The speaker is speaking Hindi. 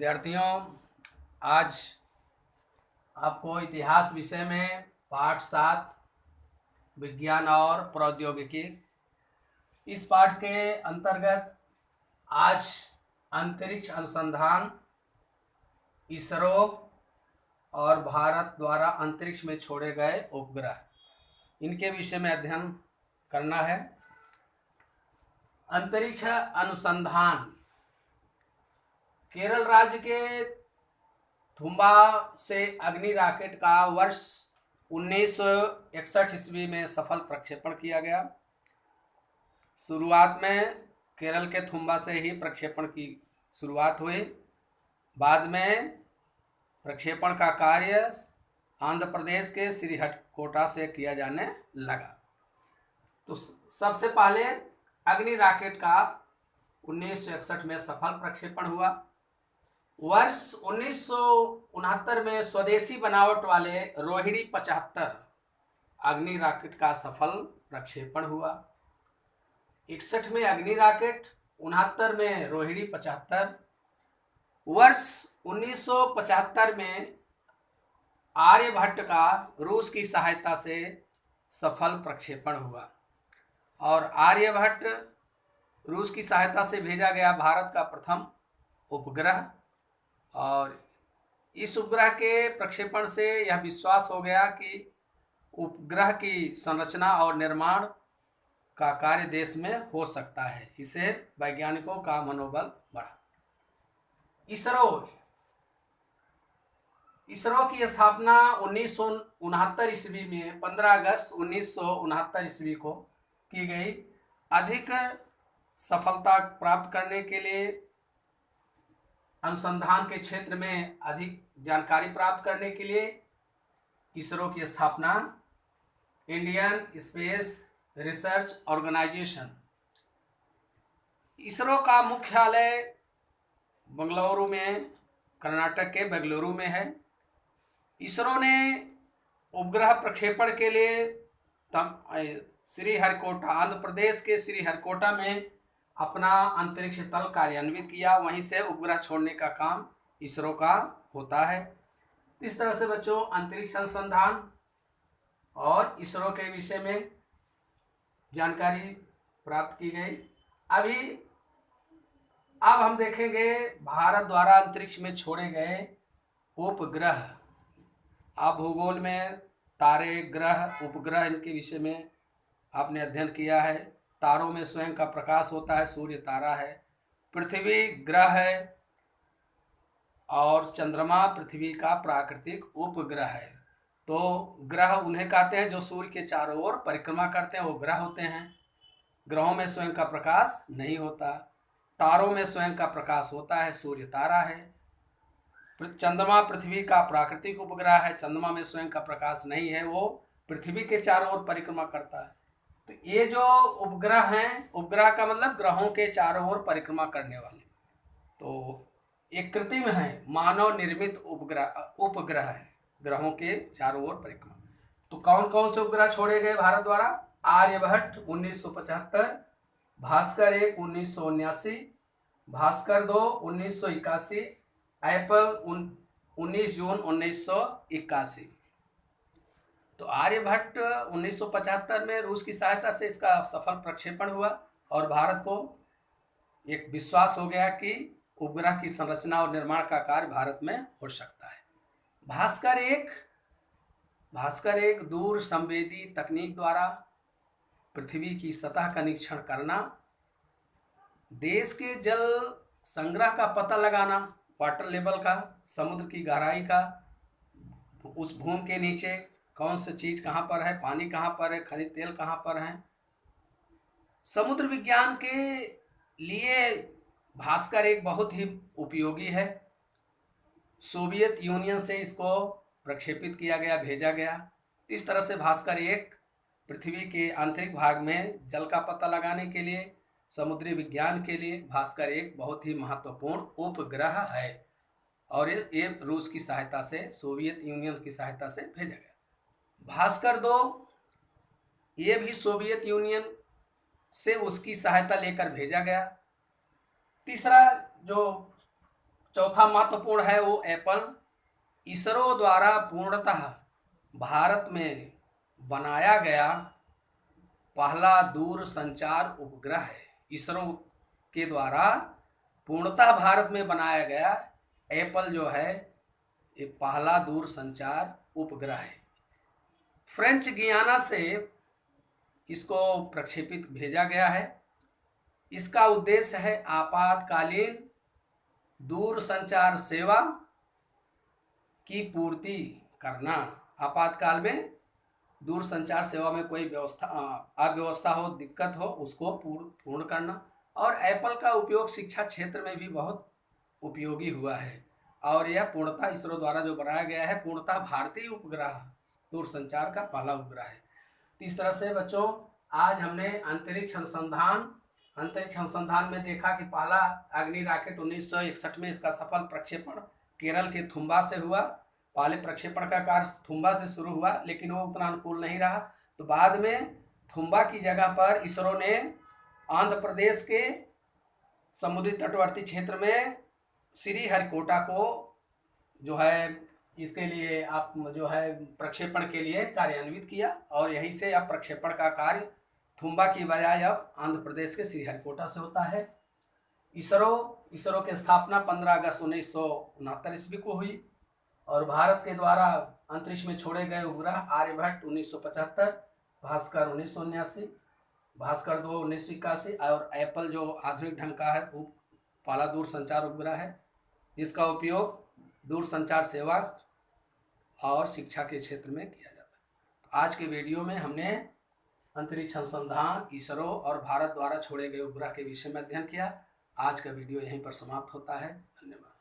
विद्यार्थियों, आज आपको इतिहास विषय में पाठ 7 विज्ञान और प्रौद्योगिकी, इस पाठ के अंतर्गत आज अंतरिक्ष अनुसंधान, इसरो और भारत द्वारा अंतरिक्ष में छोड़े गए उपग्रह, इनके विषय में अध्ययन करना है। अंतरिक्ष अनुसंधान केरल राज्य के थुम्बा से अग्नि रॉकेट का वर्ष 1961 ईस्वी में सफल प्रक्षेपण किया गया। शुरुआत में केरल के थुम्बा से ही प्रक्षेपण की शुरुआत हुई। बाद में प्रक्षेपण का कार्य आंध्र प्रदेश के श्रीहरिकोटा से किया जाने लगा। तो सबसे पहले अग्नि रॉकेट का 1961 में सफल प्रक्षेपण हुआ। वर्ष 1969 में स्वदेशी बनावट वाले रोहिणी 75 अग्नि रॉकेट का सफल प्रक्षेपण हुआ। 61 में अग्नि रॉकेट, 69 में रोहिणी 75। वर्ष 1975 में आर्यभट्ट का रूस की सहायता से सफल प्रक्षेपण हुआ और आर्यभट्ट रूस की सहायता से भेजा गया भारत का प्रथम उपग्रह। और इस उपग्रह के प्रक्षेपण से यह विश्वास हो गया कि उपग्रह की संरचना और निर्माण का कार्य देश में हो सकता है। इससे वैज्ञानिकों का मनोबल बढ़ा। इसरो की स्थापना 1969 ईस्वी में 15 अगस्त 1969 ईस्वी को की गई। अधिक सफलता प्राप्त करने के लिए, अनुसंधान के क्षेत्र में अधिक जानकारी प्राप्त करने के लिए इसरो की स्थापना Indian Space Research Organisation, ISRO का मुख्यालय बेंगलुरु में, कर्नाटक के बेंगलुरु में है। इसरो ने उपग्रह प्रक्षेपण के लिए श्रीहरिकोटा, आंध्र प्रदेश के श्रीहरिकोटा में अपना अंतरिक्ष तल कार्यान्वित किया। वहीं से उपग्रह छोड़ने का काम इसरो का होता है। इस तरह से बच्चों अंतरिक्ष अनुसंधान और इसरो के विषय में जानकारी प्राप्त की गई। अब हम देखेंगे भारत द्वारा अंतरिक्ष में छोड़े गए उपग्रह। आप भूगोल में तारे, ग्रह, उपग्रह, इनके विषय में आपने अध्ययन किया है। तारों में स्वयं का प्रकाश होता है, सूर्य तारा है, पृथ्वी ग्रह है और चंद्रमा पृथ्वी का प्राकृतिक उपग्रह है। तो ग्रह उन्हें कहते हैं जो सूर्य के चारों ओर परिक्रमा करते हैं, वो ग्रह होते हैं। ग्रहों में स्वयं का प्रकाश नहीं होता। तारों में स्वयं का प्रकाश होता है, सूर्य तारा है। चंद्रमा पृथ्वी का प्राकृतिक उपग्रह है, चंद्रमा में स्वयं का प्रकाश नहीं है, वो पृथ्वी के चारों ओर परिक्रमा करता है। तो ये जो उपग्रह हैं, उपग्रह का मतलब ग्रहों के चारों ओर परिक्रमा करने वाले, तो एक कृत्रिम है, मानव निर्मित उपग्रह है, ग्रहों के चारों ओर परिक्रमा। तो कौन कौन से उपग्रह छोड़े गए भारत द्वारा? आर्यभट्ट 1975, भास्कर 1 1979, भास्कर 2 1981, एप्पल 19 जून 1981। तो आर्यभट्ट 1975 में रूस की सहायता से इसका सफल प्रक्षेपण हुआ और भारत को एक विश्वास हो गया कि उपग्रह की संरचना और निर्माण का कार्य भारत में हो सकता है। भास्कर एक दूर संवेदी तकनीक द्वारा पृथ्वी की सतह का निरीक्षण करना, देश के जल संग्रह का पता लगाना, वाटर लेवल का, समुद्र की गहराई का, उस भूमि के नीचे कौन सी चीज कहाँ पर है, पानी कहाँ पर है, खनिज तेल कहाँ पर है। समुद्र विज्ञान के लिए भास्कर एक बहुत ही उपयोगी है। सोवियत यूनियन से इसको प्रक्षेपित किया गया, भेजा गया। इस तरह से भास्कर एक पृथ्वी के आंतरिक भाग में जल का पता लगाने के लिए, समुद्री विज्ञान के लिए भास्कर एक बहुत ही महत्वपूर्ण उपग्रह है और ये रूस की सहायता से, सोवियत यूनियन की सहायता से भेजा गया। भास्कर 2 ये भी सोवियत यूनियन से उसकी सहायता लेकर भेजा गया। तीसरा जो चौथा महत्वपूर्ण है वो एप्पल इसरो द्वारा पूर्णतः भारत में बनाया गया पहला दूर संचार उपग्रह है। इसरो के द्वारा पूर्णतः भारत में बनाया गया एप्पल जो है ये पहला दूर संचार उपग्रह है। फ्रेंच गियाना से इसको प्रक्षेपित भेजा गया है। इसका उद्देश्य है आपातकालीन दूर संचार सेवा की पूर्ति करना। आपातकाल में दूर संचार सेवा में कोई अव्यवस्था हो, दिक्कत हो, उसको पूर्ण करना। और एप्पल का उपयोग शिक्षा क्षेत्र में भी बहुत उपयोगी हुआ है और यह पूर्णतः इसरो द्वारा जो बनाया गया है पूर्णतः भारतीय उपग्रह दूर संचार का पहला उपग्रह है। तो इस तरह से बच्चों आज हमने अंतरिक्ष अनुसंधान में देखा कि पहला अग्नि रॉकेट 1961 में इसका सफल प्रक्षेपण केरल के थुम्बा से हुआ। पहले प्रक्षेपण का कार्य थुम्बा से शुरू हुआ लेकिन वो उतना अनुकूल नहीं रहा, तो बाद में थुम्बा की जगह पर इसरो ने आंध्र प्रदेश के समुद्री तटवर्ती क्षेत्र में श्रीहरिकोटा को जो है इसके लिए आप जो है प्रक्षेपण के लिए कार्यान्वित किया और यहीं से अब प्रक्षेपण का कार्य थुम्बा की बजाय अब आंध्र प्रदेश के श्रीहरिकोटा से होता है। इसरो की स्थापना 15 अगस्त 1969 ईस्वी को हुई और भारत के द्वारा अंतरिक्ष में छोड़े गए उपग्रह आर्यभट्ट 1975, भास्कर 1979, भास्कर 2 1981 और एप्पल जो आधुनिक ढंग का है वो पहला दूर संचार उपग्रह है जिसका उपयोग दूर संचार सेवा और शिक्षा के क्षेत्र में किया जाता है। आज के वीडियो में हमने अंतरिक्ष अनुसंधान, इसरो और भारत द्वारा छोड़े गए उपग्रह के विषय में अध्ययन किया। आज का वीडियो यहीं पर समाप्त होता है। धन्यवाद।